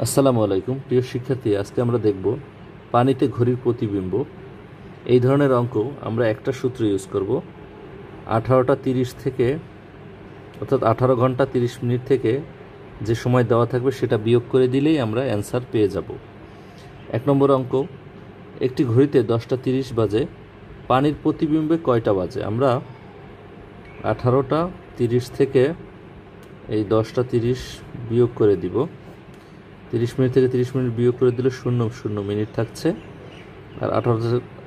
আসসালামু আলাইকুম প্রিয় শিক্ষার্থী, আজকে আমরা দেখব পানিতে ঘড়ির প্রতিবিম্ব। এই ধরনের অঙ্ক আমরা একটা সূত্র ইউজ করব। 18টা 30 থেকে অর্থাৎ 18 ঘন্টা 30 মিনিট থেকে যে সময় দেওয়া থাকবে সেটা বিয়োগ করে দিলেই আমরা অ্যান্সার পেয়ে যাব। 1 নম্বর অঙ্ক, একটি ঘড়িতে 10টা 30 বাজে, পানির প্রতিবিম্বে কয়টা বাজে? আমরা 18টা 30 থেকে এই 10টা 30 বিয়োগ করে দিব। 30 মিনিট থেকে 30 মিনিট বিয়োগ করে দিলে 0 মিনিট থাকছে, আর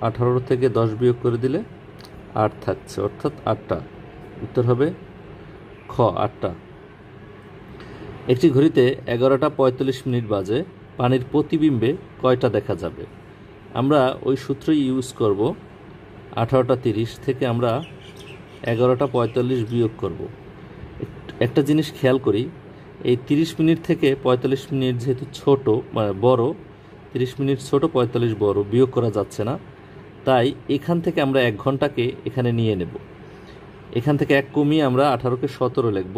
18 থেকে 10 বিয়োগ করে দিলে 8 থাকছে, অর্থাৎ 8টা। উত্তর হবে খ, 8টা। একটি ঘড়িতে 11টা 45 মিনিট বাজে, পানির প্রতিবিম্বে কয়টা দেখা যাবে? আমরা ওই সূত্রই ইউজ করব। 18টা 30 থেকে আমরা 11টা 45 বিয়োগ করব। একটা জিনিস খেয়াল করি, এই 30 মিনিট থেকে 45 মিনিট যেহেতু ছোট বড়, 30 মিনিট ছোট 45 বড়, বিয়োগ করা যাচ্ছে না, তাই এখান থেকে আমরা 1 ঘন্টাকে এখানে নিয়ে নেব। এখান থেকে 1 কমিয়ে আমরা 18কে 17 লিখব,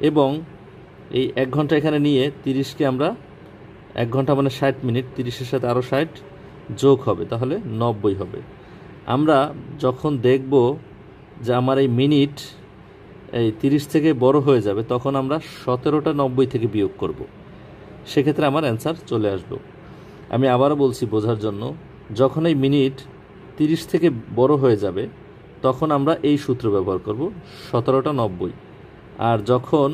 এবং এই 1 ঘন্টা এখানে নিয়ে 30কে আমরা 1 ঘন্টা মানে 60 মিনিট, 30-এর সাথে আরও 60 যোগ হবে, তাহলে 90 হবে। আমরা যখন দেখব যে আমার এই মিনিট এই 30 থেকে বড় হয়ে যাবে, তখন আমরা 17টা 90 থেকে বিয়োগ করব। সেক্ষেত্রে আমার অ্যান্সার চলে আসবে। আমি আবারও বলছি বোঝার জন্য, যখন এই মিনিট 30 থেকে বড় হয়ে যাবে তখন আমরা এই সূত্র ব্যবহার করব, 17টা 90। আর যখন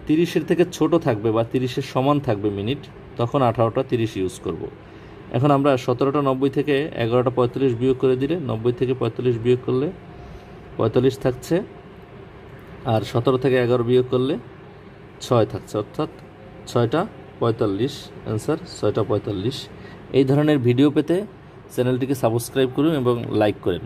30-এর থেকে ছোট থাকবে বা 30-এর সমান থাকবে মিনিট, তখন 18টা 30 ইউজ করব। এখন আমরা 17টা 90 থেকে 11টা 45 বিয়োগ করে দিলে, 90 থেকে 45 বিয়োগ করলে 45 থাকছে, আর 17 থেকে 11 বিয়োগ করলে 6 থাকছে, অর্থাৎ 6টা 45। অ্যান্সার 6টা 45। এই ধরনের ভিডিও পেতে চ্যানেলটিকে সাবস্ক্রাইব করুন এবং লাইক করেন।